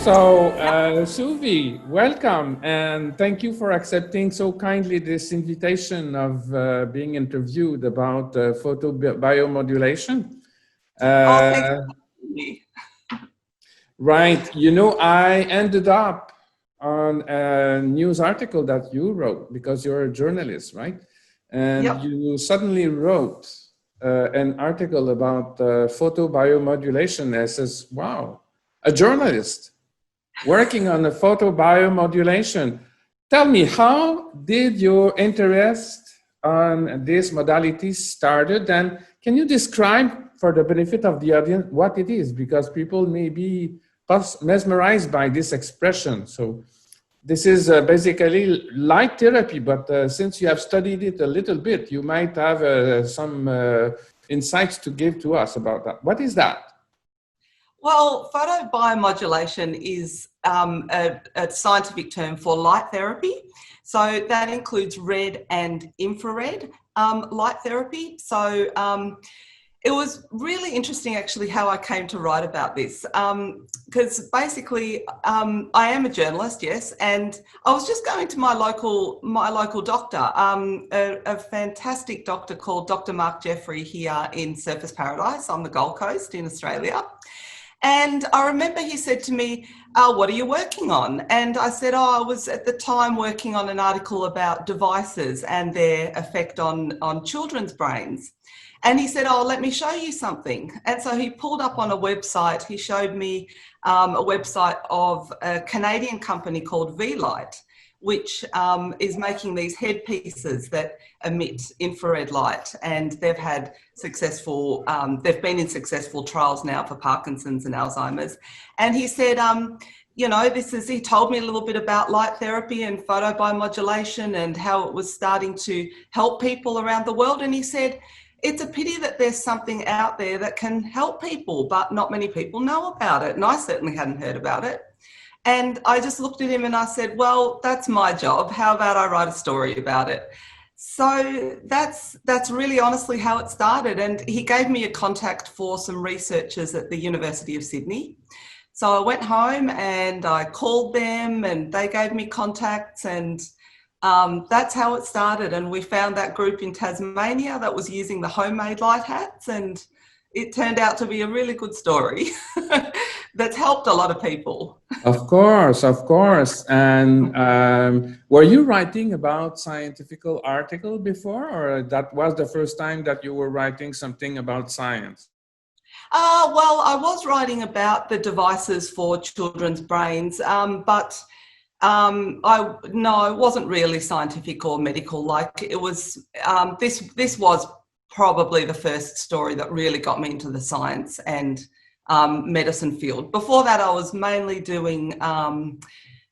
Suvi, welcome, and thank you for accepting so kindly this invitation of being interviewed about photobiomodulation. Thanks for having me. Right, you know, I ended up on a news article that you wrote because you're a journalist, right? And Yep. you suddenly wrote an article about photobiomodulation. I says, wow, a journalist working on the photobiomodulation. Tell me, how did your interest on this modality started? And can you describe, for the benefit of the audience, what it is? Because people may be mesmerized by this expression. So this is basically light therapy, but since you have studied it a little bit, you might have some insights to give to us about that. What is that? Well, photobiomodulation is a scientific term for light therapy. So that includes red and infrared light therapy. So it was really interesting actually how I came to write about this, because basically I am a journalist, yes, and I was just going to my local doctor, a fantastic doctor called Dr. Mark Jeffrey here in Surfers Paradise on the Gold Coast in Australia. And I remember he said to me, what are you working on? And I said, I was at the time working on an article about devices and their effect on children's brains. And he said, let me show you something. And so he pulled up on a website. He showed me a website of a Canadian company called VIELIGHT, which is making these headpieces that emit infrared light. And they've had successful, they've been in successful trials now for Parkinson's and Alzheimer's. And he said, you know, he told me a little bit about light therapy and photobiomodulation and how it was starting to help people around the world. And he said, it's a pity that there's something out there that can help people, but not many people know about it. And I certainly hadn't heard about it. And I just looked at him and I said, well, that's my job. How about I write a story about it? So that's really honestly how it started. And he gave me a contact for some researchers at the University of Sydney. So I went home and I called them and they gave me contacts, and that's how it started. And we found that group in Tasmania that was using the homemade light hats, and it turned out to be a really good story that's helped a lot of people. Of course, of course. And were you writing about scientific article before, or that was the first time that you were writing something about science? Well, I was writing about the devices for children's brains, but it wasn't really scientific or medical. Like it was, this was probably the first story that really got me into the science and medicine field. Before that, I was mainly doing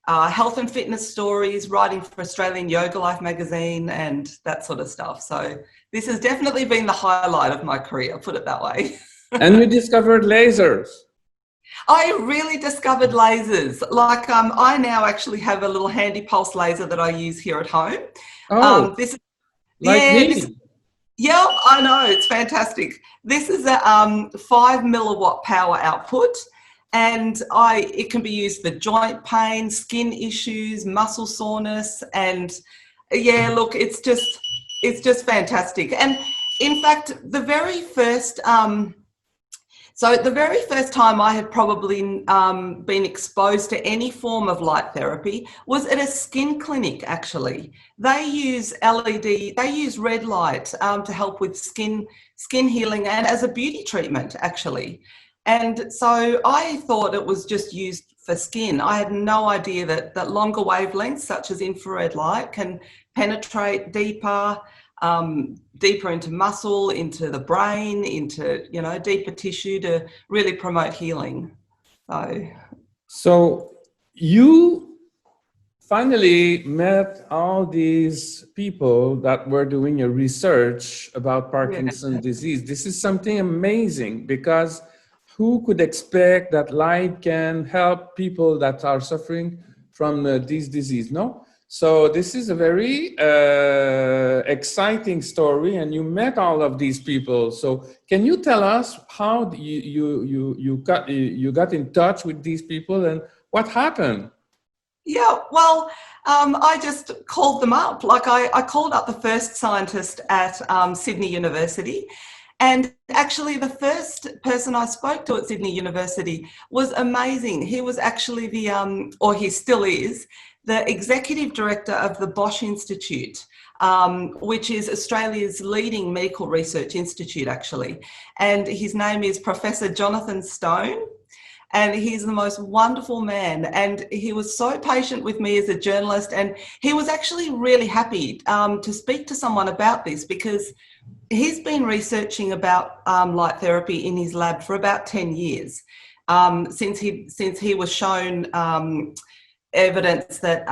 health and fitness stories, writing for Australian Yoga Life magazine and that sort of stuff. So this has definitely been the highlight of my career, put it that way. And you discovered lasers. I really discovered lasers. Like I now actually have a little handy pulse laser that I use here at home. Oh, this is, like yeah, me. Yeah, I know, it's fantastic. This is a 5 milliwatt power output, and it can be used for joint pain, skin issues, muscle soreness, and yeah, look, it's just fantastic. And in fact, the very first time I had probably been exposed to any form of light therapy was at a skin clinic, actually. They use red light to help with skin healing and as a beauty treatment, actually. And so I thought it was just used for skin. I had no idea that longer wavelengths, such as infrared light, can penetrate deeper into muscle, into the brain, into, you know, deeper tissue to really promote healing. So you finally met all these people that were doing a research about Parkinson's disease. This is something amazing, because who could expect that light can help people that are suffering from this disease, no? So this is a very exciting story, and you met all of these people. So can you tell us how you got in touch with these people, and What happened? Yeah, well, I just called them up. Like I called up the first scientist at Sydney University. And actually the first person I spoke to at Sydney University was amazing. He was actually the, or he still is, the executive director of the Bosch Institute, which is Australia's leading medical research institute, actually. And his name is Professor Jonathan Stone. And he's the most wonderful man. And he was so patient with me as a journalist. And he was actually really happy to speak to someone about this, because he's been researching about light therapy in his lab for about 10 years, since he was shown evidence that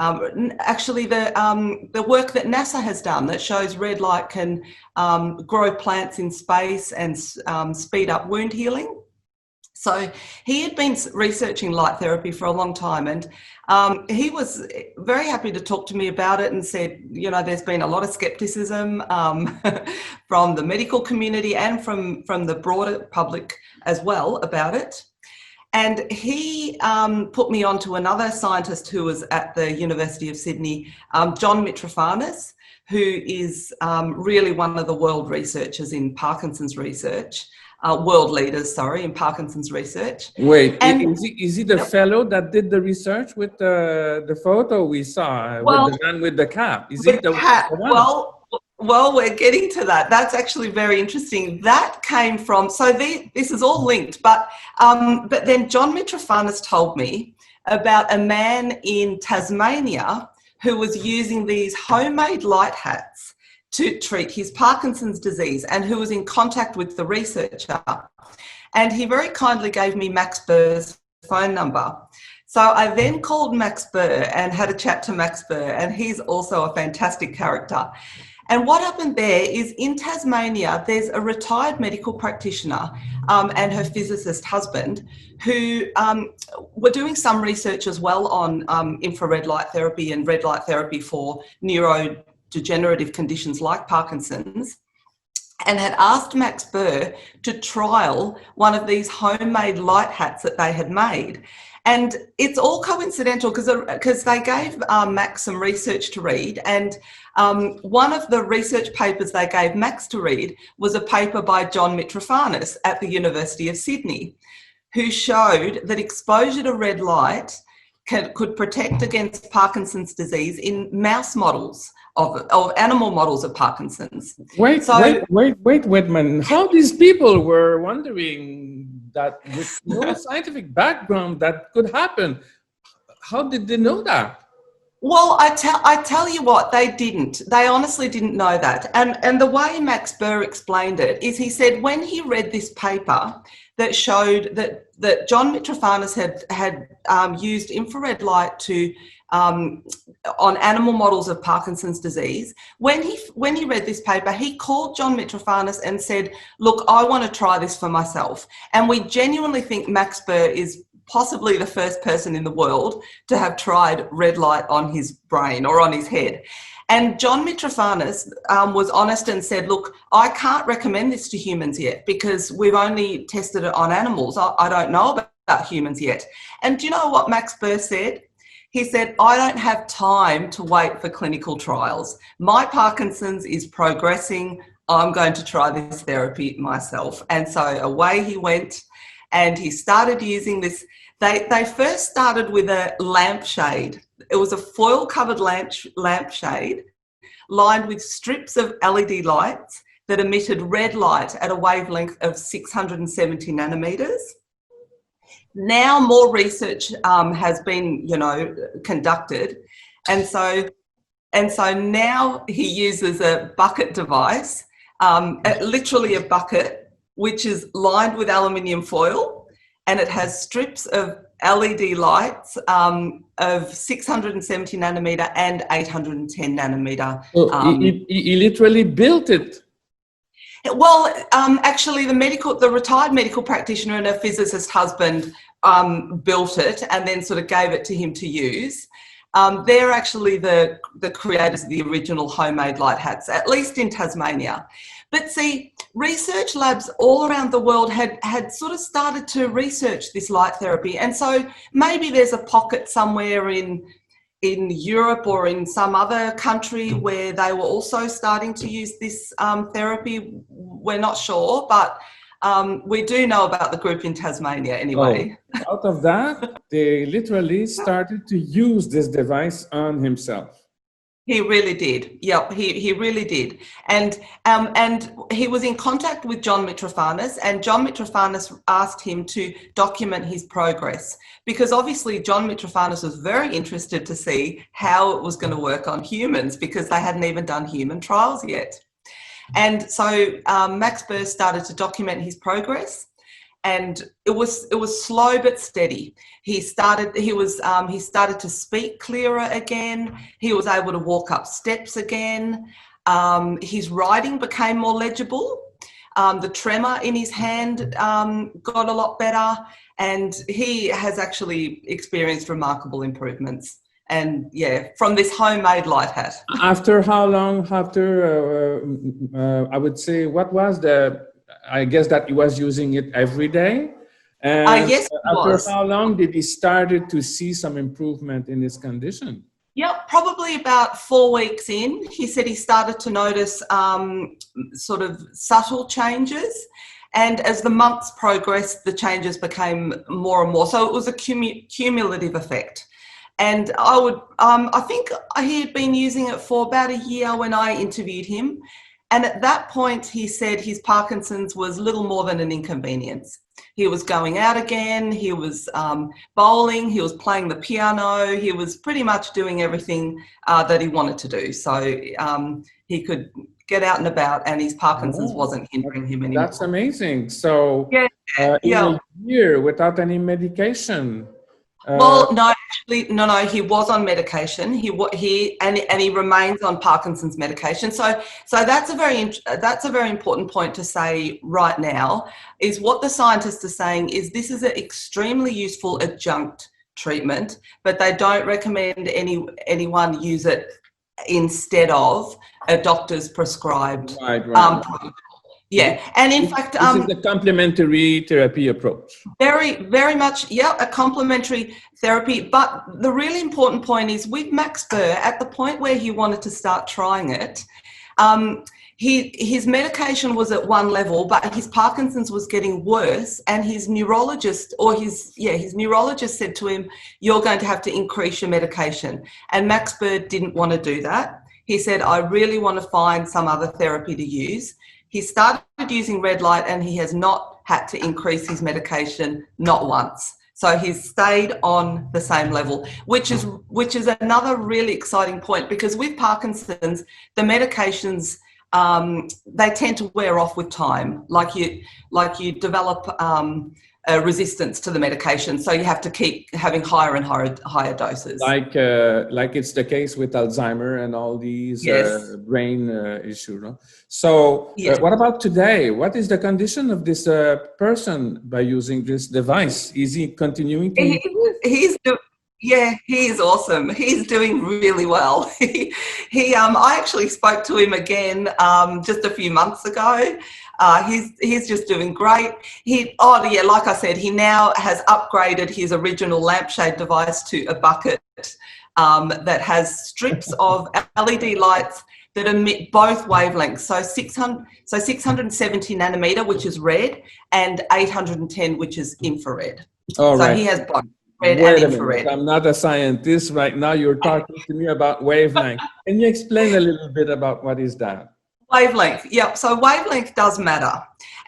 actually the work that NASA has done that shows red light can grow plants in space and speed up wound healing. So he had been researching light therapy for a long time, and he was very happy to talk to me about it and said, you know, there's been a lot of skepticism from the medical community and from the broader public as well about it. And he put me on to another scientist who was at the University of Sydney, John Mitrofanis, who is really one of the world researchers in Parkinson's research. World leaders, sorry, in Parkinson's research. Wait, and, is he the fellow that did the research with the photo we saw, well, with the man with the cap? Is he the one? Well, we're getting to that. That's actually very interesting. That came from, so this is all linked, but then John Mitrofanis told me about a man in Tasmania who was using these homemade light hats to treat his Parkinson's disease, and who was in contact with the researcher. And he very kindly gave me Max Burr's phone number. So I then called Max Burr and had a chat to Max Burr, and he's also a fantastic character. And what happened there is, in Tasmania, there's a retired medical practitioner and her physicist husband who were doing some research as well on infrared light therapy and red light therapy for neurodegenerative conditions like Parkinson's, and had asked Max Burr to trial one of these homemade light hats that they had made. And it's all coincidental because they gave Max some research to read, and one of the research papers they gave Max to read was a paper by John Mitrofanis at the University of Sydney, who showed that exposure to red light could protect against Parkinson's disease in mouse models of animal models of Parkinson's. Wait, man. How these people were wondering that with no scientific background that could happen? How did they know that? Well, I tell you what, they didn't. They honestly didn't know that. And the way Max Burr explained it is, he said when he read this paper that showed that John Mitrofanis had used infrared light to on animal models of Parkinson's disease, when he read this paper, he called John Mitrofanis and said, look, I want to try this for myself. And we genuinely think Max Burr is possibly the first person in the world to have tried red light on his brain or on his head. And John Mitrofanis was honest and said, look, I can't recommend this to humans yet because we've only tested it on animals. I don't know about humans yet. And do you know what Max Burr said? He said, I don't have time to wait for clinical trials. My Parkinson's is progressing. I'm going to try this therapy myself. And so away he went, and he started using this. They first started with a lampshade. It was a foil-covered lampshade lined with strips of LED lights that emitted red light at a wavelength of 670 nanometers. Now more research has been, conducted, and so now he uses a bucket device, literally a bucket, which is lined with aluminium foil, and it has strips of LED lights of 670 nanometer and 810 nanometer. So he literally built it. Well, actually, the retired medical practitioner and her physicist husband built it and then sort of gave it to him to use. They're actually the creators of the original homemade light hats, at least in Tasmania. But see, research labs all around the world had sort of started to research this light therapy. And so maybe there's a pocket somewhere in Europe or in some other country where they were also starting to use this therapy. We're not sure, but we do know about the group in Tasmania anyway. Oh, out of that, they literally started to use this device on himself. He really did. Yep, he really did. And he was in contact with John Mitrofanis, and John Mitrofanis asked him to document his progress, because obviously John Mitrofanis was very interested to see how it was going to work on humans, because they hadn't even done human trials yet. And so Max Burr started to document his progress. And it was slow but steady. He started to speak clearer again. He was able to walk up steps again. His writing became more legible. The tremor in his hand got a lot better, and he has actually experienced remarkable improvements. And yeah, from this homemade light hat. After how long? I would say, what was I guess that he was using it every day. And yes, after how long did he started to see some improvement in his condition? Yep, probably about 4 weeks in. He said he started to notice sort of subtle changes. And as the months progressed, the changes became more and more. So it was a cumulative effect. And I think he had been using it for about a year when I interviewed him. And at that point, he said his Parkinson's was little more than an inconvenience. He was going out again, he was bowling, he was playing the piano, he was pretty much doing everything that he wanted to do. So he could get out and about, and his Parkinson's wasn't hindering him anymore. That's amazing. So in a year without any medication. Well, no, actually, no. He was on medication. He remains on Parkinson's medication. So that's a very important point to say right now. Is what the scientists are saying is this is an extremely useful adjunct treatment, but they don't recommend anyone use it instead of a doctor's prescribed protocol. Yeah, and in fact, this is the complementary therapy approach. Very, very much, yeah, a complementary therapy. But the really important point is with Max Burr, at the point where he wanted to start trying it, his medication was at one level, but his Parkinson's was getting worse, and his neurologist said to him, "You're going to have to increase your medication." And Max Burr didn't want to do that. He said, "I really want to find some other therapy to use." He started using red light, and he has not had to increase his medication, not once. So he's stayed on the same level, which is another really exciting point, because with Parkinson's, the medications, they tend to wear off with time. Like you develop a resistance to the medication, so you have to keep having higher and higher doses. Like it's the case with Alzheimer and all these brain issues. No? So what about today? What is the condition of this person by using this device? Is he continuing to? He is awesome. He's doing really well. I actually spoke to him again just a few months ago. He's just doing great. Like I said, he now has upgraded his original lampshade device to a bucket that has strips of LED lights that emit both wavelengths. So 670 nanometer, which is red, and 810, which is infrared. So he has both. Red and infrared. I'm not a scientist right now. You're talking to me about wavelength. Can you explain a little bit about what is that? Wavelength, yep. So wavelength does matter.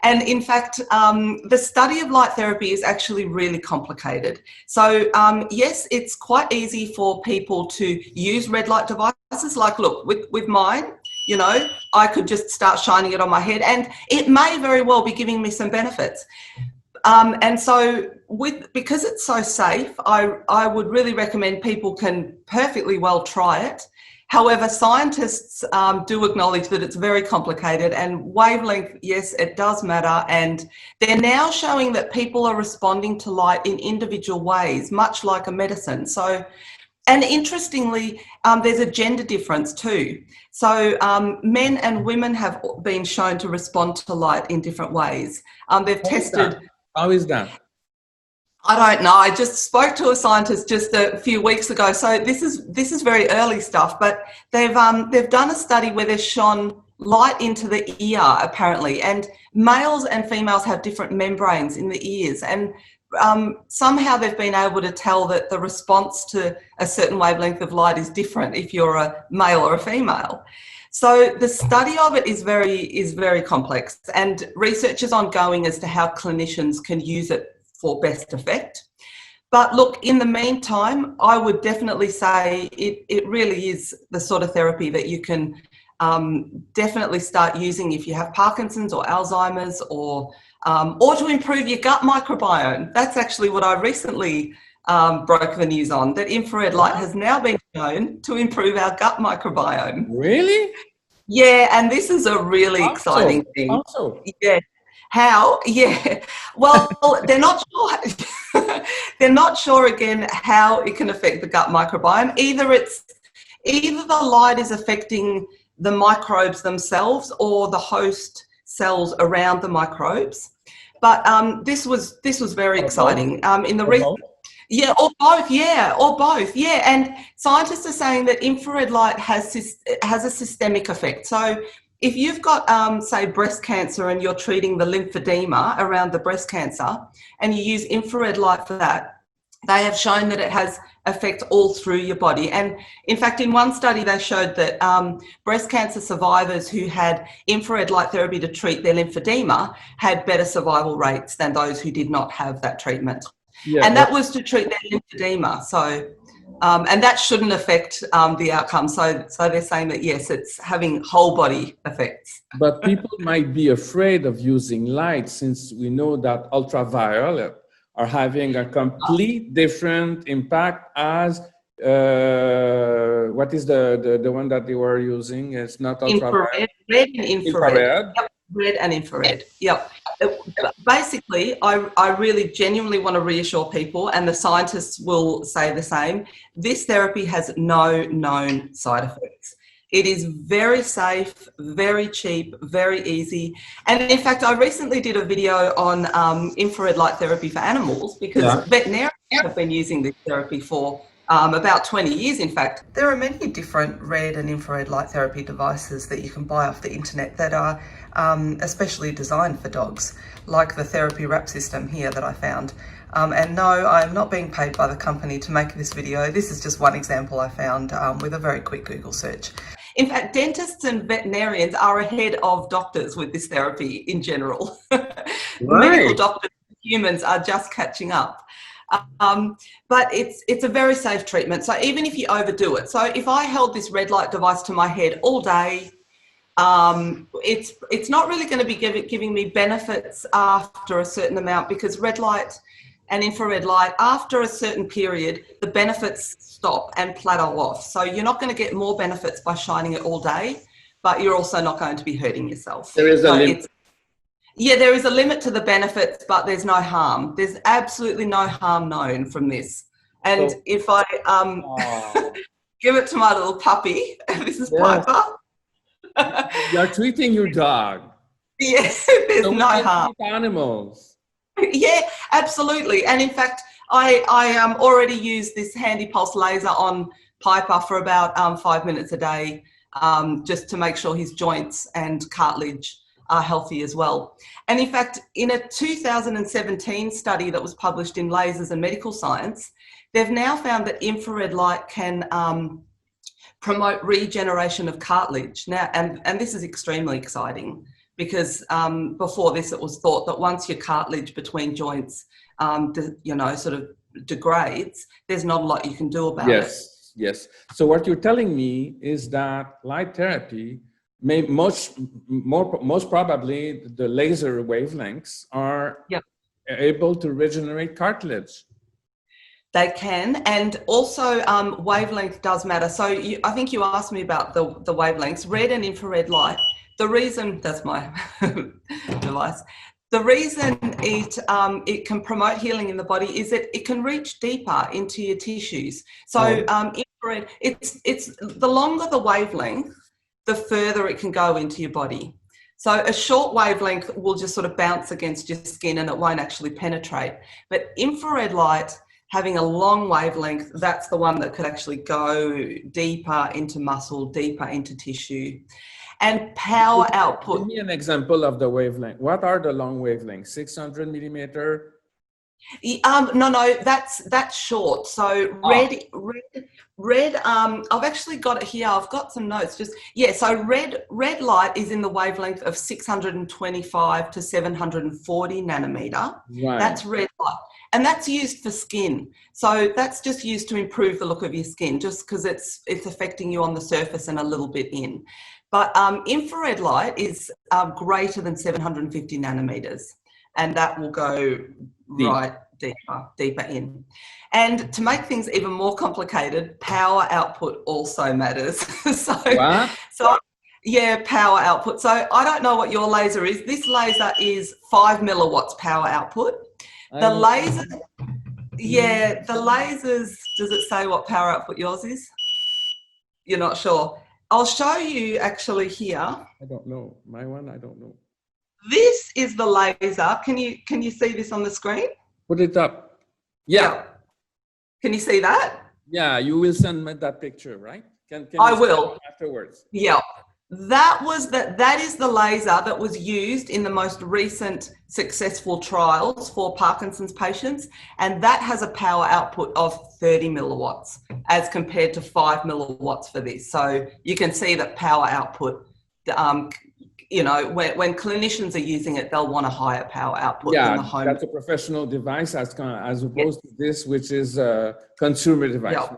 And in fact, the study of light therapy is actually really complicated. So yes, it's quite easy for people to use red light devices. Like, look, with mine, you know, I could just start shining it on my head, and it may very well be giving me some benefits. And so because it's so safe, I would really recommend people can perfectly well try it. However, scientists do acknowledge that it's very complicated, and wavelength, yes, it does matter. And they're now showing that people are responding to light in individual ways, much like a medicine. So And interestingly, there's a gender difference too. So men and women have been shown to respond to light in different ways. They've tested. How is that? I don't know. I just spoke to a scientist just a few weeks ago. So this is very early stuff, but they've done a study where they've shone light into the ear apparently, and males and females have different membranes in the ears, and somehow they've been able to tell that the response to a certain wavelength of light is different if you're a male or a female. So the study of it is very complex, and research is ongoing as to how clinicians can use it for best effect. But look, in the meantime, I would definitely say it really is the sort of therapy that you can definitely start using if you have Parkinson's or Alzheimer's, or to improve your gut microbiome. That's actually what I recently broke the news on, that infrared light has now been shown to improve our gut microbiome. Really? Yeah, and this is a really exciting thing. Also. Yeah. How? Yeah. Well, they're not sure. They're not sure again how it can affect the gut microbiome. Either the light is affecting the microbes themselves or the host cells around the microbes. But this was very exciting. In the recent, yeah, or both. Yeah, or both. Yeah, and scientists are saying that infrared light has a systemic effect. So if you've got, say, breast cancer and you're treating the lymphedema around the breast cancer and you use infrared light for that, they have shown that it has effect all through your body. And in fact, in one study, they showed that breast cancer survivors who had infrared light therapy to treat their lymphedema had better survival rates than those who did not have that treatment. Yeah, and that was to treat their lymphedema. So, and that shouldn't affect the outcome. So they're saying that, yes, it's having whole body effects. But people might be afraid of using light, since we know that ultraviolet are having a complete different impact as, what is the one that they were using? It's not ultraviolet. Red and infrared. Yep, red and infrared. Yep. Basically, I really genuinely want to reassure people, and the scientists will say the same. This therapy has no known side effects. It is very safe, very cheap, very easy. And in fact, I recently did a video on infrared light therapy for animals, because veterinarians have been using this therapy for about 20 years, in fact. There are many different red and infrared light therapy devices that you can buy off the internet that are especially designed for dogs, like the therapy wrap system here that I found. And no, I'm not being paid by the company to make this video. This is just one example I found with a very quick Google search. In fact, dentists and veterinarians are ahead of doctors with this therapy in general. Medical doctors and humans are just catching up. But it's a very safe treatment. So even if you overdo it, so if I held this red light device to my head all day, it's not really going to be giving me benefits after a certain amount, because red light and infrared light, after a certain period, the benefits stop and plateau off. So you're not going to get more benefits by shining it all day, but you're also not going to be hurting yourself. There is a limit. Yeah, there is a limit to the benefits, but there's no harm. There's absolutely no harm known from this. And so, if I give it to my little puppy, this is Piper. You're treating your dog. Yes, there's no harm. Animals. Yeah, absolutely. And in fact, I already use this handy pulse laser on Piper for about 5 minutes a day, just to make sure his joints and cartilage are healthy as well. And in fact, in a 2017 study that was published in Lasers and Medical Science, they've now found that infrared light can promote regeneration of cartilage. Now, and this is extremely exciting, because before this, it was thought that once your cartilage between joints, sort of degrades, there's not a lot you can do about it. Yes. So what you're telling me is that light therapy, most probably the laser wavelengths are able to regenerate cartilage. They can, and also wavelength does matter. So I think you asked me about the wavelengths, red and infrared light. The reason, that's my device. The reason it can promote healing in the body is that it can reach deeper into your tissues. So infrared, it's the longer the wavelength, the further it can go into your body. So a short wavelength will just sort of bounce against your skin and it won't actually penetrate. But infrared light, having a long wavelength, that's the one that could actually go deeper into muscle, deeper into tissue. And power output. Give me an example of the wavelength. What are the long wavelengths? 600 millimeter? No, that's short. So red. I've actually got it here. I've got some notes. So red light is in the wavelength of 625 to 740 nanometer. Right. That's red light, and that's used for skin. So that's just used to improve the look of your skin, just because it's affecting you on the surface and a little bit in. But infrared light is greater than 750 nanometers, and that will go right deeper in. And to make things even more complicated, power output also matters. Power output. So I don't know what your laser is. This laser is 5 milliwatts power output. The lasers, does it say what power output yours is? You're not sure. I'll show you actually here. I don't know. My one, I don't know. This is the laser. Can you see this on the screen? Put it up. Yeah. Can you see that? Yeah, you will send me that picture, right? I will. Afterwards. Yeah. That is the laser that was used in the most recent successful trials for Parkinson's patients, and that has a power output of 30 milliwatts as compared to 5 milliwatts for this. So you can see that power output, when clinicians are using it, they'll want a higher power output than the home. That's a professional device as opposed to this, which is a consumer device. Yeah.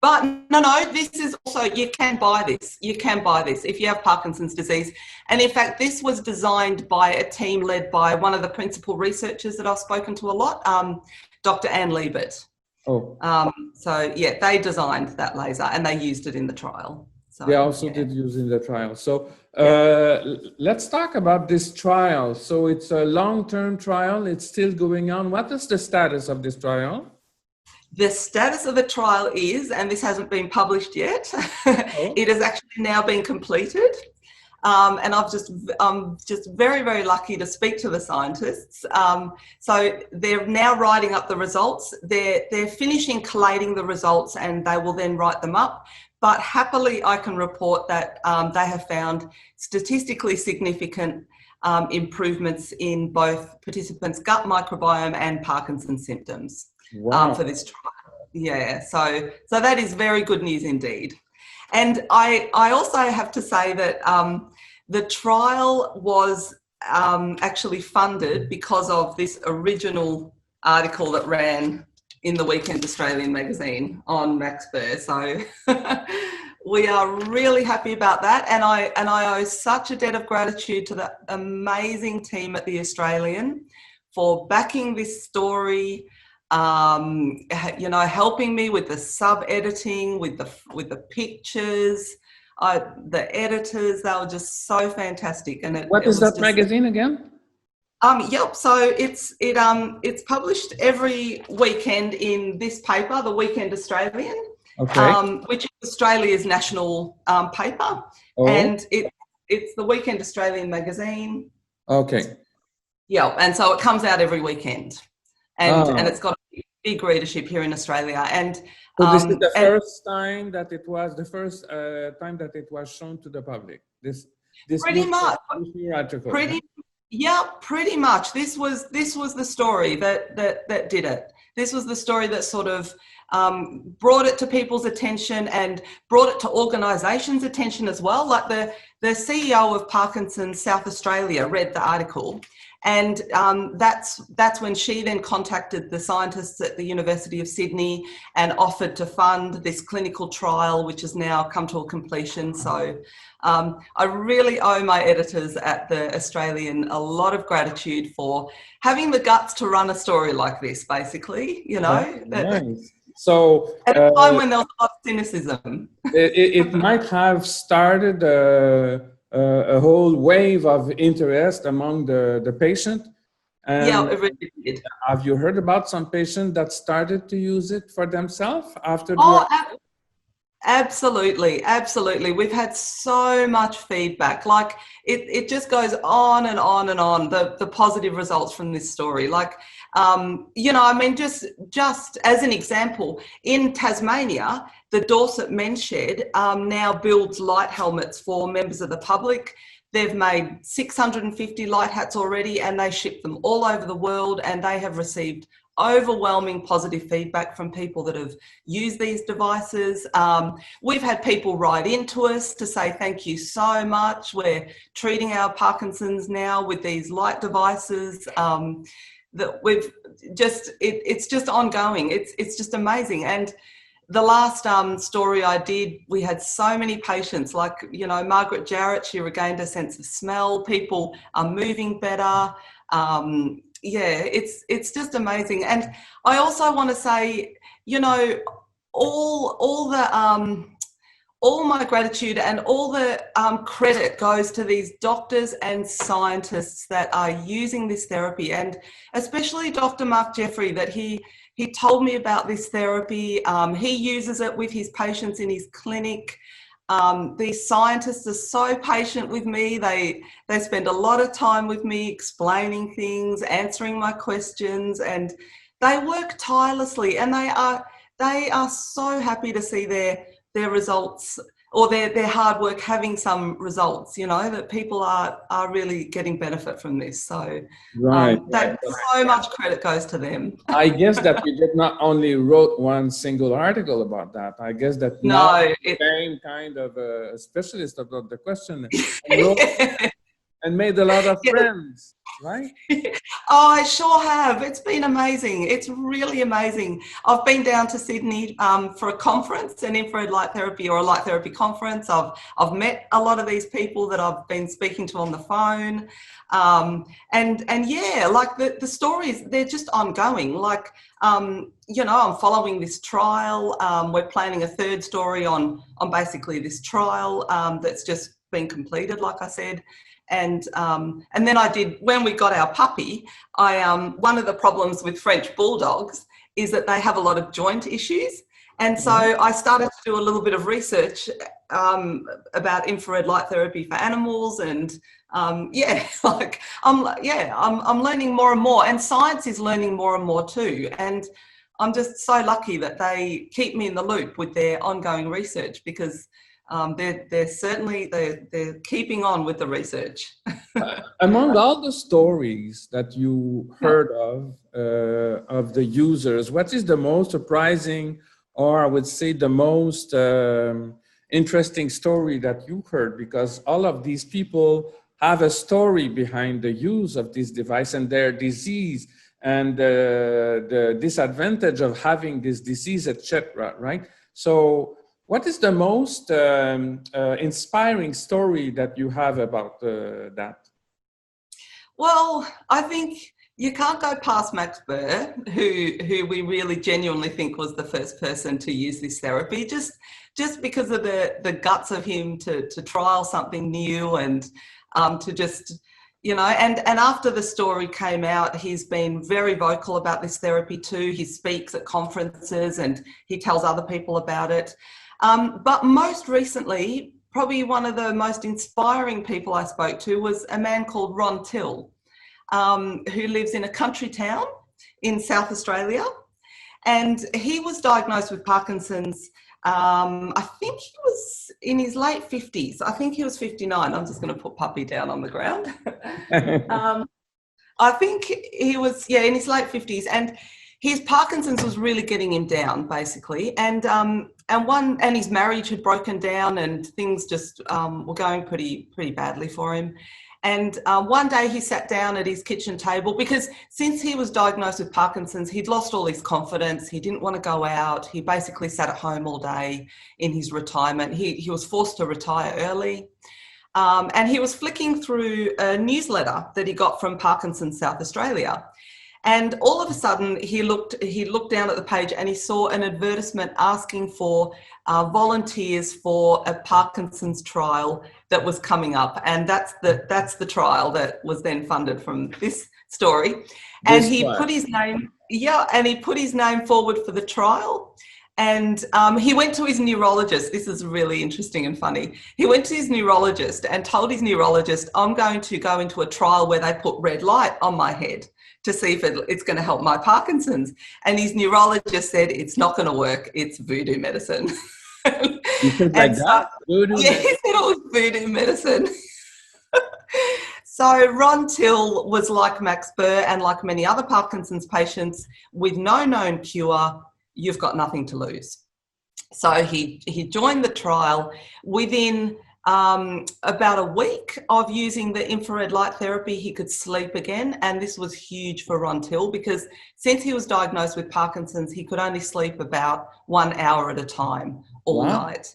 But no, this is also, you can buy this. You can buy this if you have Parkinson's disease. And in fact, this was designed by a team led by one of the principal researchers that I've spoken to a lot, Dr. Anne Liebert. They designed that laser and they used it in the trial. So, they also did use in the trial. So let's talk about this trial. So it's a long-term trial. It's still going on. What is the status of this trial? The status of the trial is, and this hasn't been published yet, it has actually now been completed. And I'm just very, very lucky to speak to the scientists. So they're now writing up the results. They're finishing collating the results and they will then write them up. But happily, I can report that they have found statistically significant improvements in both participants' gut microbiome and Parkinson's symptoms. Wow. For this trial. Yeah, so that is very good news indeed. And I also have to say that the trial was actually funded because of this original article that ran in the Weekend Australian magazine on Max Burr. So we are really happy about that. And I owe such a debt of gratitude to the amazing team at the Australian for backing this story, helping me with the sub-editing, with the pictures, the editors. They were just so fantastic. And what is that magazine again? So it's published every weekend in this paper, the Weekend Australian, which is Australia's national paper, and it's the Weekend Australian magazine. Okay. Yeah, and so it comes out every weekend. And it's got a big readership here in Australia. And so this is the first time that it was shown to the public. This pretty much. article. Pretty much. This was the story that did it. This was the story that sort of brought it to people's attention and brought it to organisations' attention as well. Like the CEO of Parkinson's South Australia read the article. And that's when she then contacted the scientists at the University of Sydney and offered to fund this clinical trial, which has now come to a completion. So I really owe my editors at the Australian a lot of gratitude for having the guts to run a story like this, basically, Nice. So at a time when there was a lot of cynicism. It might have started a whole wave of interest among the patient. Yeah, And it really did. have you heard about some patient that started to use it for themselves after the Oh, absolutely, absolutely. We've had so much feedback. Like it just goes on and on and on. The positive results from this story. Like, you know, I mean, just as an example, in Tasmania, the Dorset Men's Shed now builds light helmets for members of the public. They've made 650 light hats already, and they ship them all over the world, and they have received overwhelming positive feedback from people that have used these devices. We've had people write into us to say thank you so much. We're treating our Parkinson's now with these light devices. That we've just it's just ongoing. It's just amazing. And the last story I did, we had so many patients, like, you know, Margaret Jarrett, she regained a sense of smell. People are moving better. Yeah, it's just amazing. And I also want to say, you know, all my gratitude and all the credit goes to these doctors and scientists that are using this therapy, and especially Dr. Mark Jeffrey, that he told me about this therapy. He uses it with his patients in his clinic. These scientists are so patient with me. They spend a lot of time with me explaining things, answering my questions, and they work tirelessly, and they are so happy to see their results, or their hard work having some results, you know, that people are really getting benefit from this. So that so much credit goes to them. I guess that we did not only wrote one single article about that. I guess that now became kind of a specialist about the question and made a lot of friends, right? Oh, I sure have. It's been amazing. It's really amazing. I've been down to Sydney for a conference, an Infra-Red Light Therapy or a light therapy conference. I've met a lot of these people that I've been speaking to on the phone. And yeah, like the stories, they're just ongoing. Like, you know, I'm following this trial. We're planning a third story on basically this trial that's just been completed, like I said. And then I did, when we got our puppy, one of the problems with French bulldogs is that they have a lot of joint issues. And so I started to do a little bit of research about infrared light therapy for animals, and yeah, like I'm learning more and more, and science is learning more and more too. And I'm just so lucky that they keep me in the loop with their ongoing research, because they're keeping on with the research. Among all the stories that you heard of the users, what is the most surprising, or I would say the most interesting story that you heard? Because all of these people have a story behind the use of this device and their disease and the disadvantage of having this disease, etc. Right? So, what is the most inspiring story that you have about that? Well, I think you can't go past Max Burr, who we really genuinely think was the first person to use this therapy, just because of the guts of him to trial something new, and to just, you know, and after the story came out, he's been very vocal about this therapy too. He speaks at conferences and he tells other people about it. But most recently, probably one of the most inspiring people I spoke to was a man called Ron Till, who lives in a country town in South Australia. And he was diagnosed with Parkinson's. I think he was in his late 50s. I think he was 59. I'm just going to put Puppy down on the ground. I think he was, in his late 50s. And his Parkinson's was really getting him down, basically. And his marriage had broken down, and things just were going pretty badly for him. And one day he sat down at his kitchen table, because since he was diagnosed with Parkinson's, he'd lost all his confidence. He didn't want to go out. He basically sat at home all day in his retirement. He was forced to retire early. And he was flicking through a newsletter that he got from Parkinson's South Australia. And all of a sudden, he looked down at the page and he saw an advertisement asking for volunteers for a Parkinson's trial that was coming up. And that's the trial that was then funded from this story. And he put his name, and he put his name forward for the trial. And he went to his neurologist. This is really interesting and funny. He went to his neurologist and told his neurologist, I'm going to go into a trial where they put red light on my head to see if it's going to help my Parkinson's. And his neurologist said, it's not going to work. It's voodoo medicine. You said like that? Voodoo he said it was voodoo medicine. So Ron Till was like Max Burr and like many other Parkinson's patients with no known cure. You've got nothing to lose. So he joined the trial. Within about a week of using the infrared light therapy, he could sleep again. And this was huge for Ron Till because since he was diagnosed with Parkinson's, he could only sleep about 1 hour at a time all night.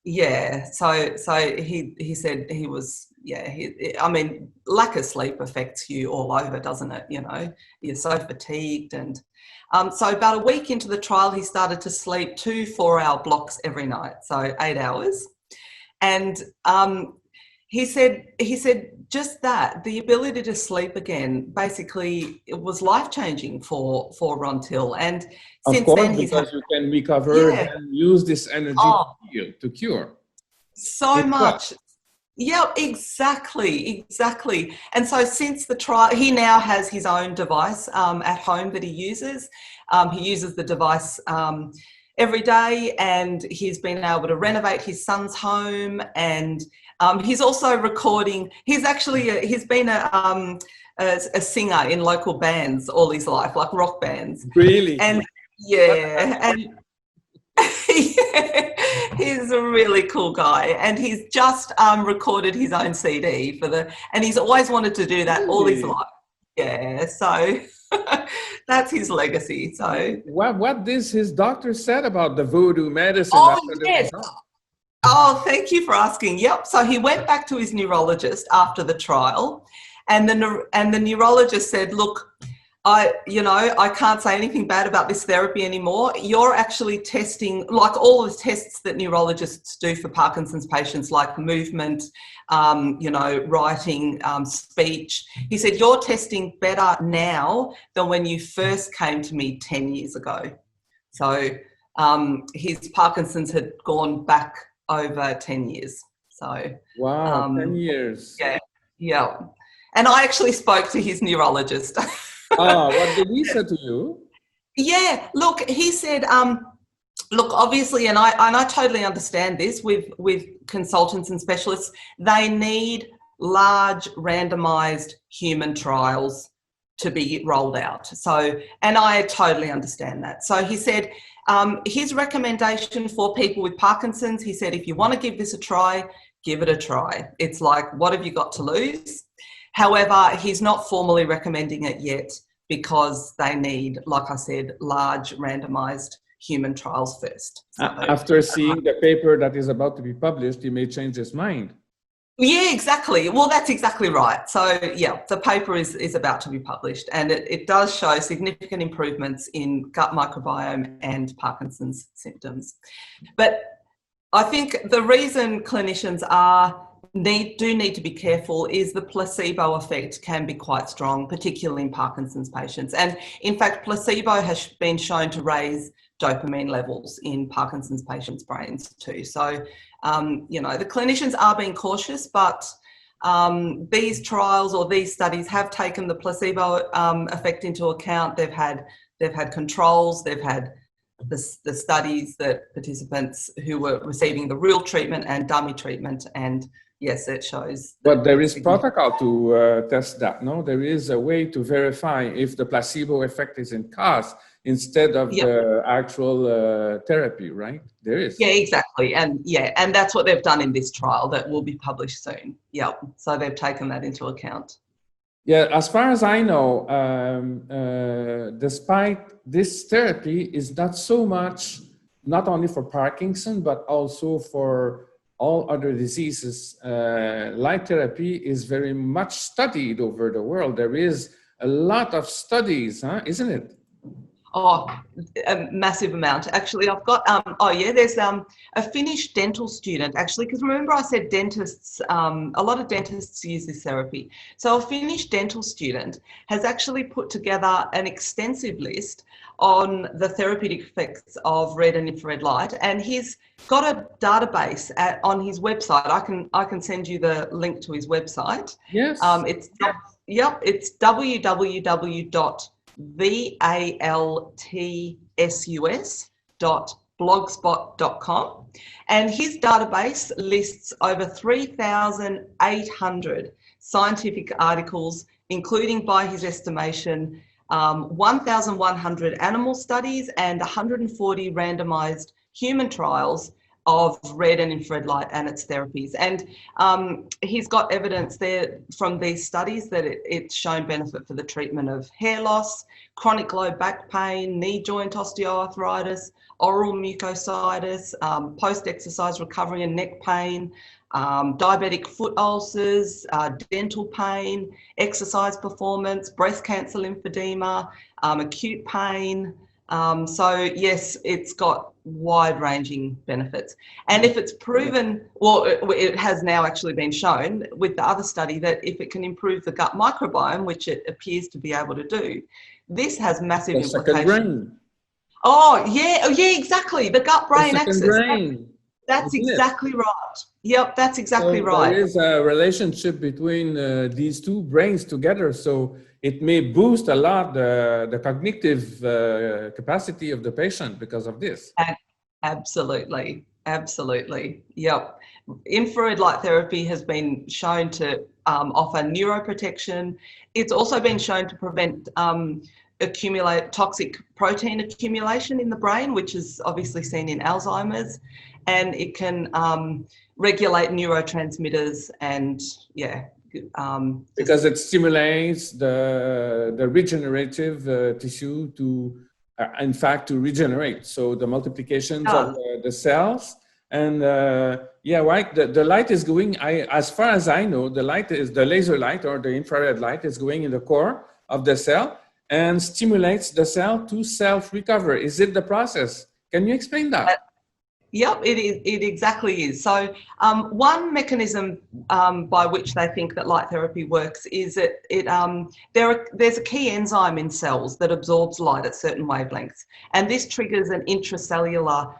Yeah. So he said he was, I mean, lack of sleep affects you all over, doesn't it? You know, you're so fatigued. And so about a week into the trial, he started to sleep 2 4-hour blocks every night, so 8 hours. And he said just that, the ability to sleep again, basically it was life-changing for Ron Till. And since then he's because you can recover and use this energy to cure. So much. Yeah, exactly. And so since the trial, he now has his own device at home that he uses. He uses the device every day, and he's been able to renovate his son's home. And he's also recording. He's been a singer in local bands all his life, like rock bands. Really? And he's a really cool guy, and he's just recorded his own CD and he's always wanted to do that all his life. Yeah, so that's his legacy. So what did his doctor said about the voodoo medicine? Oh, thank you for asking. Yep. So he went back to his neurologist after the trial, and the neurologist said, look, I can't say anything bad about this therapy anymore. You're actually testing, like all the tests that neurologists do for Parkinson's patients, like movement, writing, speech. He said, you're testing better now than when you first came to me 10 years ago. So his Parkinson's had gone back over 10 years. So wow, 10 years. Yeah. And I actually spoke to his neurologist. What did he say to you? Yeah, look, he said, obviously, and I totally understand this with consultants and specialists, they need large randomized human trials to be rolled out. So, and I totally understand that. So he said, his recommendation for people with Parkinson's, he said, if you want to give this a try, give it a try. It's like, what have you got to lose? However, he's not formally recommending it yet because they need, like I said, large randomized human trials first. So, after seeing the paper that is about to be published, he may change his mind. Yeah, exactly. Well, that's exactly right. So, yeah, the paper is about to be published, and it does show significant improvements in gut microbiome and Parkinson's symptoms. But I think the reason clinicians do need to be careful is the placebo effect can be quite strong, particularly in Parkinson's patients. And in fact, placebo has been shown to raise dopamine levels in Parkinson's patients' brains too. So, the clinicians are being cautious, but these trials or these studies have taken the placebo effect into account. They've had controls, they've had the studies that participants who were receiving the real treatment and dummy treatment, and yes, it shows. But there is protocol to test that, no? There is a way to verify if the placebo effect is in cause instead of the actual therapy, right? There is. Yeah, exactly. And that's what they've done in this trial that will be published soon. Yeah, so they've taken that into account. Yeah, as far as I know, despite this therapy is not so much, not only for Parkinson, but also for all other diseases. Light therapy is very much studied over the world. There is a lot of studies, huh? Isn't it? Oh, a massive amount. Actually, I've got, oh yeah, there's a Finnish dental student, actually, because remember I said dentists, a lot of dentists use this therapy. So a Finnish dental student has actually put together an extensive list on the therapeutic effects of red and infrared light, and he's got a database on his website. I can send you the link to his website. Yes. It's www.VIELTSUS.blogspot.com, and his database lists over 3,800 scientific articles, including, by his estimation, 1,100 animal studies and 140 randomized human trials of red and infrared light and its therapies. And he's got evidence there from these studies that it's shown benefit for the treatment of hair loss, chronic low back pain, knee joint osteoarthritis, oral mucositis, post-exercise recovery and neck pain, diabetic foot ulcers, dental pain, exercise performance, breast cancer lymphedema, acute pain. So yes, it's got wide-ranging benefits. And if it's proven, well, it has now actually been shown with the other study that if it can improve the gut microbiome, which it appears to be able to do, this has massive implications. Oh yeah, exactly. The gut-brain axis. That's exactly right. Yep, that's exactly right. There is a relationship between these two brains together, so it may boost a lot the cognitive capacity of the patient because of this. Absolutely, absolutely. Yep. Infrared light therapy has been shown to offer neuroprotection. It's also been shown to prevent toxic protein accumulation in the brain, which is obviously seen in Alzheimer's, and it can regulate neurotransmitters and because it stimulates the regenerative tissue to in fact to regenerate, so the multiplications of the cells. And right, the light is going, as far as I know, the laser light or the infrared light is going in the core of the cell and stimulates the cell to self-recover. Is it the process? Can you explain that? Yep, it exactly is. So one mechanism by which they think that light therapy works is that there's a key enzyme in cells that absorbs light at certain wavelengths, and this triggers an intracellular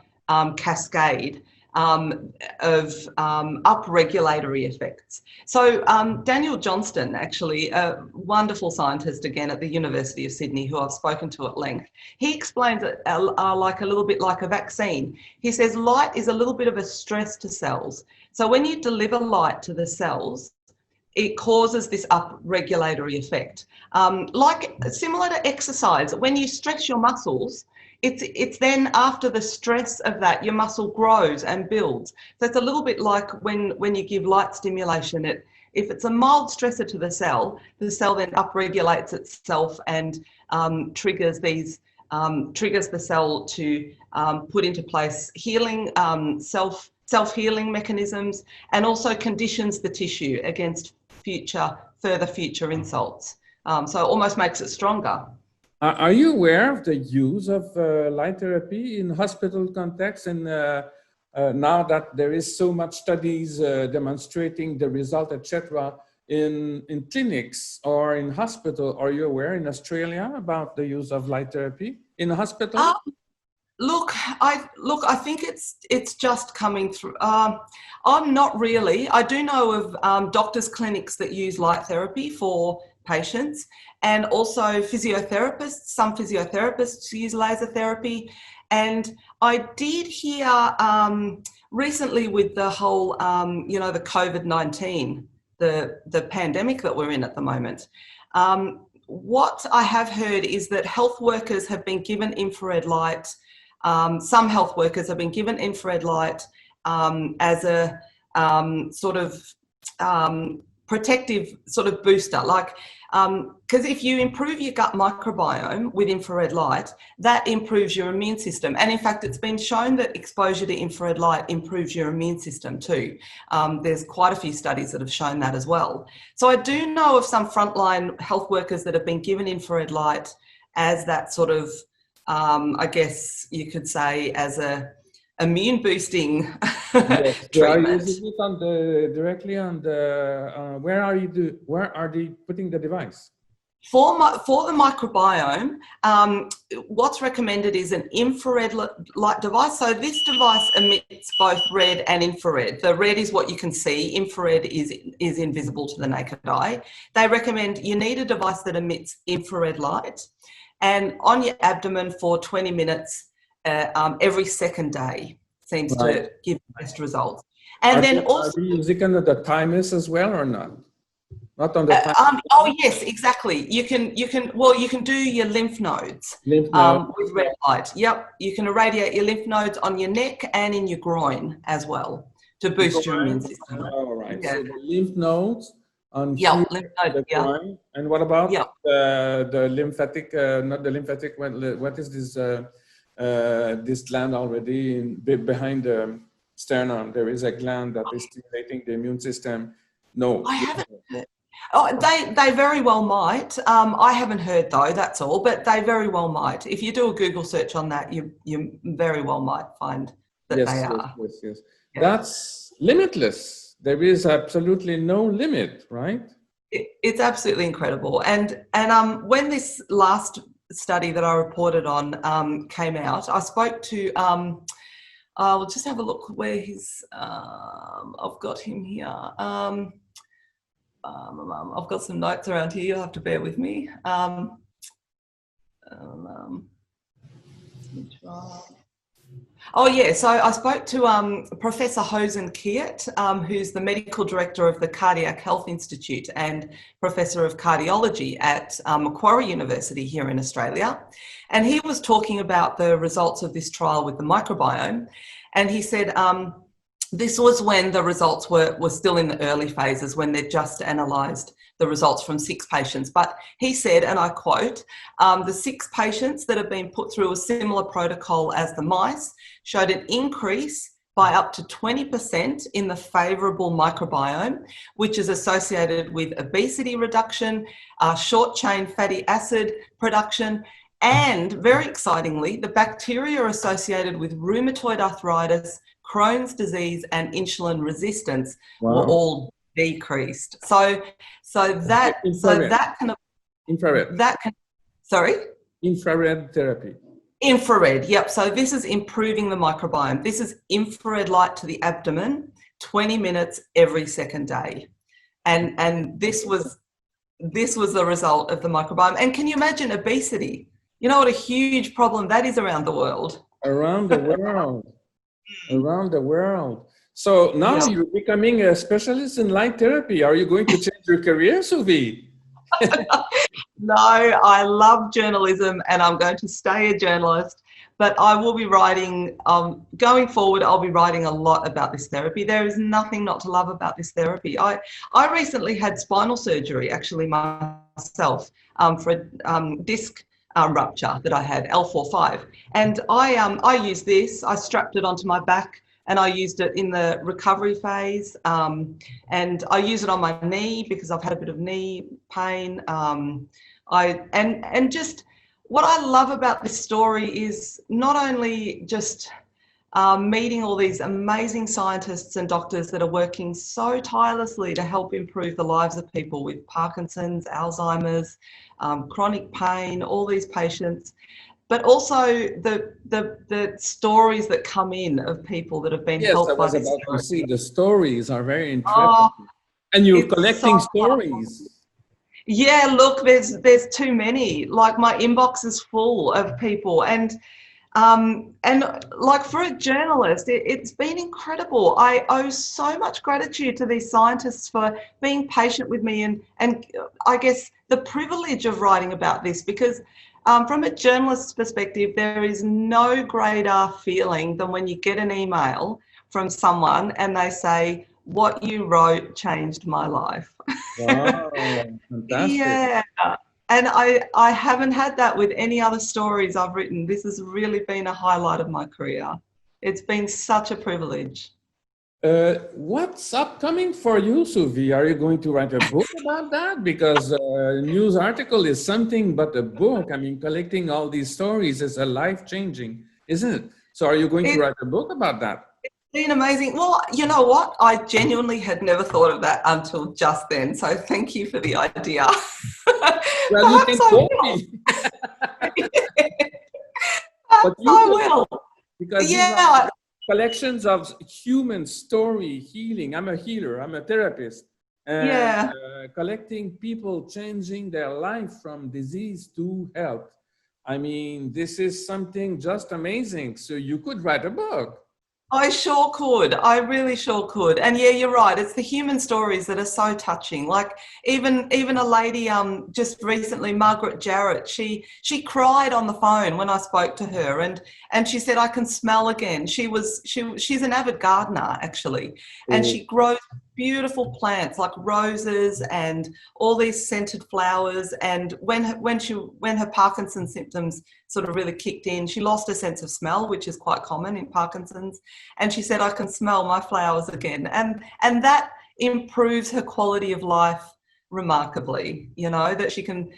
cascade of upregulatory effects. So Daniel Johnston, actually a wonderful scientist again at the University of Sydney who I've spoken to at length, he explains it like a little bit like a vaccine. He says light is a little bit of a stress to cells. So when you deliver light to the cells, it causes this upregulatory effect. Like similar to exercise, when you stretch your muscles, it's then after the stress of that, your muscle grows and builds. So it's a little bit like when you give light stimulation, if it's a mild stressor to the cell then upregulates itself and triggers the cell to put into place healing, self-healing mechanisms, and also conditions the tissue against further future insults. So it almost makes it stronger. Are you aware of the use of light therapy in hospital context? And now that there is so much studies demonstrating the result, etc., in clinics or in hospital, are you aware in Australia about the use of light therapy in a hospital? Look, I think it's just coming through. I'm not really. I do know of doctors' clinics that use light therapy for patients, and also physiotherapists. Some physiotherapists use laser therapy, and I did hear recently with the whole, the COVID-19, the pandemic that we're in at the moment. What I have heard is that health workers have been given infrared light. Some health workers have been given infrared light as a sort of protective sort of booster, like, because if you improve your gut microbiome with infrared light, that improves your immune system. And in fact, it's been shown that exposure to infrared light improves your immune system too. There's quite a few studies that have shown that as well. So I do know of some frontline health workers that have been given infrared light as that sort of, I guess you could say, as a immune boosting Yes, they are treatment. using it on the directly on the where are they putting the device? For the microbiome, what's recommended is an infrared light device. So this device emits both red and infrared. The red is what you can see. Infrared is invisible to the naked eye. They recommend you need a device that emits infrared light, and on your abdomen for 20 minutes every second day seems to give the best results. And are they using under the thymus as well or not? Not on the oh yes, exactly. You can do your lymph nodes, with red light. Yep, you can irradiate your lymph nodes on your neck and in your groin as well to boost your immune system. All right. Yeah. So the lymph nodes on lymph node, groin. And what about the lymphatic? Not the lymphatic. What is this gland already behind the sternum? There is a gland that is stimulating the immune system. No, I haven't heard. Oh, they very well might. I haven't heard though, that's all, but they very well might. If you do a Google search on that, you very well might find that they are. Yes. Yeah. That's limitless. There is absolutely no limit, right? It's absolutely incredible. And when this last study that I reported on came out, I spoke to, I'll just have a look where his, I've got him here. I've got some notes around here. You'll have to bear with me. Oh yeah, so I spoke to Professor Hosen Kiet, who's the medical director of the Cardiac Health Institute and professor of cardiology at Macquarie University here in Australia. And he was talking about the results of this trial with the microbiome. And he said, this was when the results were still in the early phases, when they'd just analysed the results from 6 patients. But he said, and I quote, the 6 patients that have been put through a similar protocol as the mice showed an increase by up to 20% in the favourable microbiome, which is associated with obesity reduction, short-chain fatty acid production, and very excitingly, the bacteria associated with rheumatoid arthritis, Crohn's disease and insulin resistance were all decreased. So that can infrared. Infrared therapy. Infrared, yep. So this is improving the microbiome. This is infrared light to the abdomen, 20 minutes every second day. And this was the result of the microbiome. And can you imagine obesity? You know what a huge problem that is around the world. Around the world. So now you're becoming a specialist in light therapy. Are you going to change your career, Suvi? No, I love journalism and I'm going to stay a journalist, but I will be writing, going forward, I'll be writing a lot about this therapy. There is nothing not to love about this therapy. I recently had spinal surgery, actually myself, for a disc rupture that I had, L4-5. And I used this, I strapped it onto my back and I used it in the recovery phase. And I use it on my knee because I've had a bit of knee pain. And just what I love about this story is not only just meeting all these amazing scientists and doctors that are working so tirelessly to help improve the lives of people with Parkinson's, Alzheimer's, chronic pain, all these patients, but also the stories that come in of people that have been helped by this. See, the stories are very interesting. And you're collecting stories. Yeah, look, there's too many. Like my inbox is full of people, and like for a journalist, it's been incredible. I owe so much gratitude to these scientists for being patient with me, and I guess the privilege of writing about this, because from a journalist's perspective, there is no greater feeling than when you get an email from someone and they say, what you wrote changed my life. Wow, fantastic. Yeah. And I haven't had that with any other stories I've written. This has really been a highlight of my career. It's been such a privilege. What's upcoming for you, Suvi? Are you going to write a book about that? Because a news article is something but a book. I mean, collecting all these stories is a life-changing, isn't it? So are you going to write a book about that? Been amazing. Well, you know what? I genuinely had never thought of that until just then. So thank you for the idea. Well, you can Perhaps I quote will. me. But Perhaps you I could, will. because these are Yeah. collections of human story, healing. I'm a healer, I'm a therapist. And Yeah. collecting people changing their life from disease to health. I mean, this is something just amazing. So you could write a book. I sure could. I really sure could. And yeah, you're right. It's the human stories that are so touching. Like even a lady just recently, Margaret Jarrett, she cried on the phone when I spoke to her, and she said I can smell again. She's an avid gardener actually, and she grows beautiful plants like roses and all these scented flowers. And when her Parkinson's symptoms sort of really kicked in, she lost her sense of smell, which is quite common in Parkinson's. And she said, I can smell my flowers again. And that improves her quality of life remarkably, you know, that she can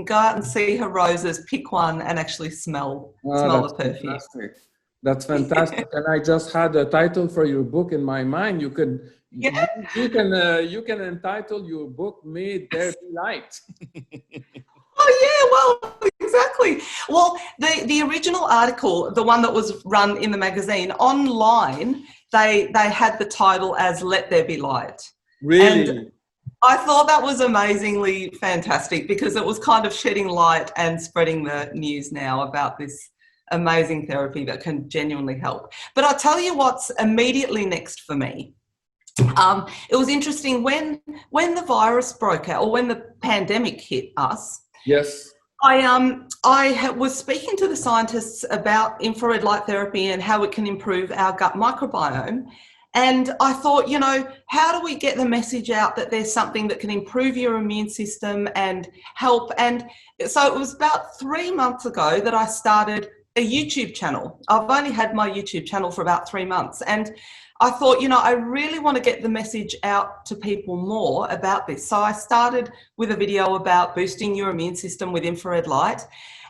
go out and see her roses, pick one and actually smell That's the perfume. fantastic. That's fantastic. And I just had a title for your book in my mind. You could, Yeah. you can entitle your book "May There Be Light." Oh yeah, well, exactly. Well, the original article, the one that was run in the magazine online, they had the title as "Let There Be Light." Really? And I thought that was amazingly fantastic because it was kind of shedding light and spreading the news now about this amazing therapy that can genuinely help. But I'll tell you what's immediately next for me. It was interesting when the virus broke out, or when the pandemic hit us. Yes. I was speaking to the scientists about infrared light therapy and how it can improve our gut microbiome. And I thought, you know, how do we get the message out that there's something that can improve your immune system and help? And so it was about 3 months ago that I started a YouTube channel. I've only had my YouTube channel for about 3 months. And I thought, you know, I really want to get the message out to people more about this. So I started with a video about boosting your immune system with infrared light.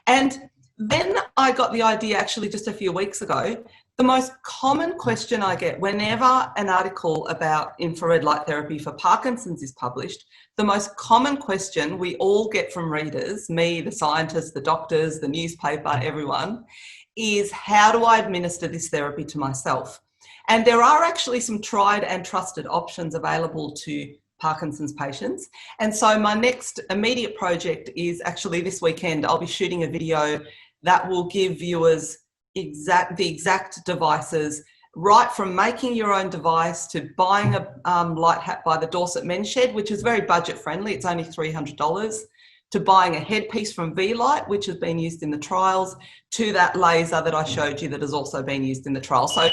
And then I got the idea actually just a few weeks ago. The most common question I get whenever an article about infrared light therapy for Parkinson's is published, the most common question we all get from readers, me, the scientists, the doctors, the newspaper, everyone, is how do I administer this therapy to myself? And there are actually some tried and trusted options available to Parkinson's patients. And so my next immediate project is actually this weekend. I'll be shooting a video that will give viewers the exact devices, right from making your own device to buying a light hat by the Dorset Men's Shed, which is very budget friendly. It's only $300, to buying a headpiece from VIELIGHT, which has been used in the trials, to that laser that I showed you that has also been used in the trial. So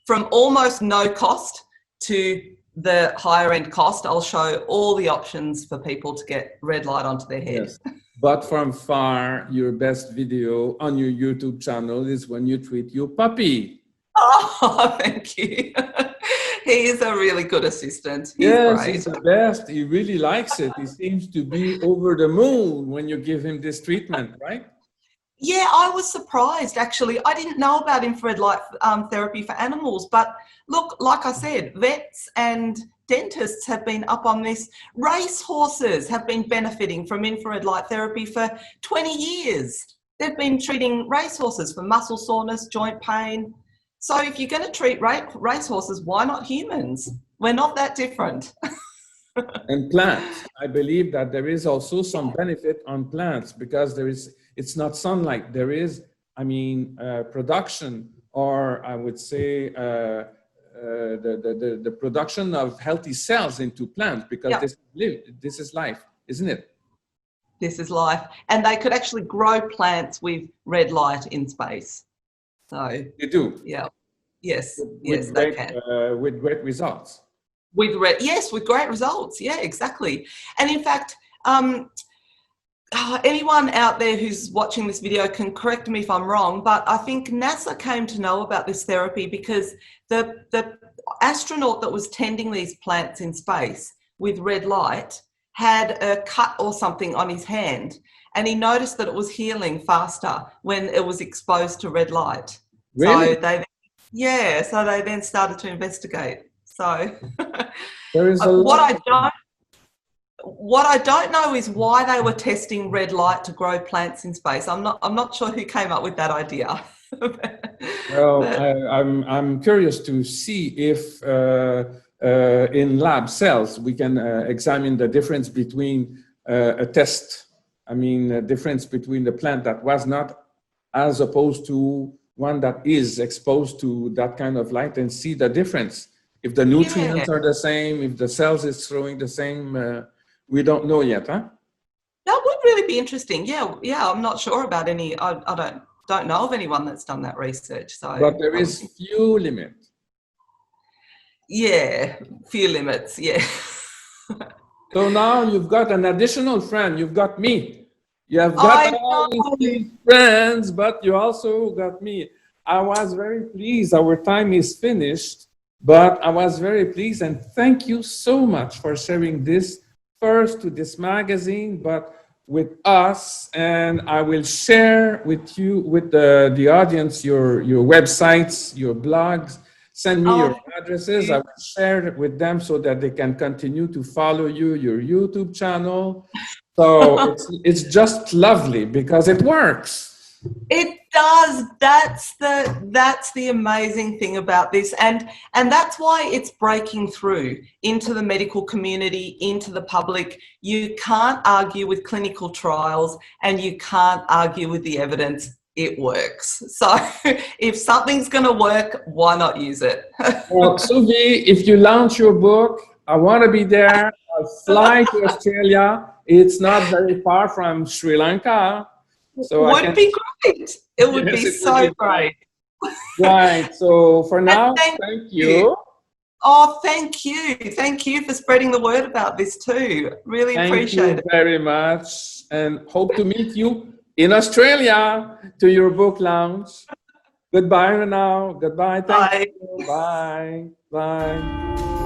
from almost no cost to the higher end cost, I'll show all the options for people to get red light onto their head. Yes. But from far, your best video on your YouTube channel is when you treat your puppy. Oh, thank you. He is a really good assistant. He's Yes, great. he's the best. He really likes it. He seems to be over the moon when you give him this treatment, right? Yeah, I was surprised actually. I didn't know about infrared light therapy for animals, but look, like I said, vets and dentists have been up on this. Race horses have been benefiting from infrared light therapy for 20 years. They've been treating race horses for muscle soreness, joint pain. So if you're going to treat race horses, why not humans? We're not that different. And plants. I believe that there is also some benefit on plants because it's not sunlight. There is, I mean, production, or I would say the production of healthy cells into plants, because this is life, isn't it? This is life. And they could actually grow plants with red light in space. So You do. yeah, yes, With they great, can. with great results. With yes, with great results. Yeah, exactly. And in fact, anyone out there who's watching this video can correct me if I'm wrong, but I think NASA came to know about this therapy because the astronaut that was tending these plants in space with red light had a cut or something on his hand, and he noticed that it was healing faster when it was exposed to red light. Really? So they then started to investigate. So There is a lot. What I don't know is why they were testing red light to grow plants in space. I'm not sure who came up with that idea. Well, I'm curious to see if in lab cells we can examine the difference between a test. I mean, the difference between the plant that was not, as opposed to one that is exposed to that kind of light, and see the difference. If the nutrients are the same, if the cells is throwing the same. We don't know yet, huh? That would really be interesting. Yeah. I'm not sure about any. I don't know of anyone that's done that research. So, but there is few limits. Yeah, few limits. Yeah. So now you've got an additional friend. You've got me. You have got all these friends, but you also got me. I was very pleased. Our time is finished, but I was very pleased, and thank you so much for sharing this. First to this magazine, but with us, and I will share with you, with the audience, your websites, your blogs. Send me your addresses. I will share it with them so that they can continue to follow you, your YouTube channel. So it's just lovely because it works. It does. That's the amazing thing about this, and that's why it's breaking through into the medical community, into the public. You can't argue with clinical trials, and you can't argue with the evidence. It works. So if something's going to work, why not use it? Well, Suvi, if you launch your book, I want to be there. I'll fly to Australia. It's not very far from Sri Lanka. So it would be great. It would be so great. Right. So for now, thank you. Oh, thank you. Thank you for spreading the word about this too. Really appreciate it. Thank you very much, and hope to meet you in Australia to your book launch. Goodbye now. Goodbye. Thank you. Bye. Bye.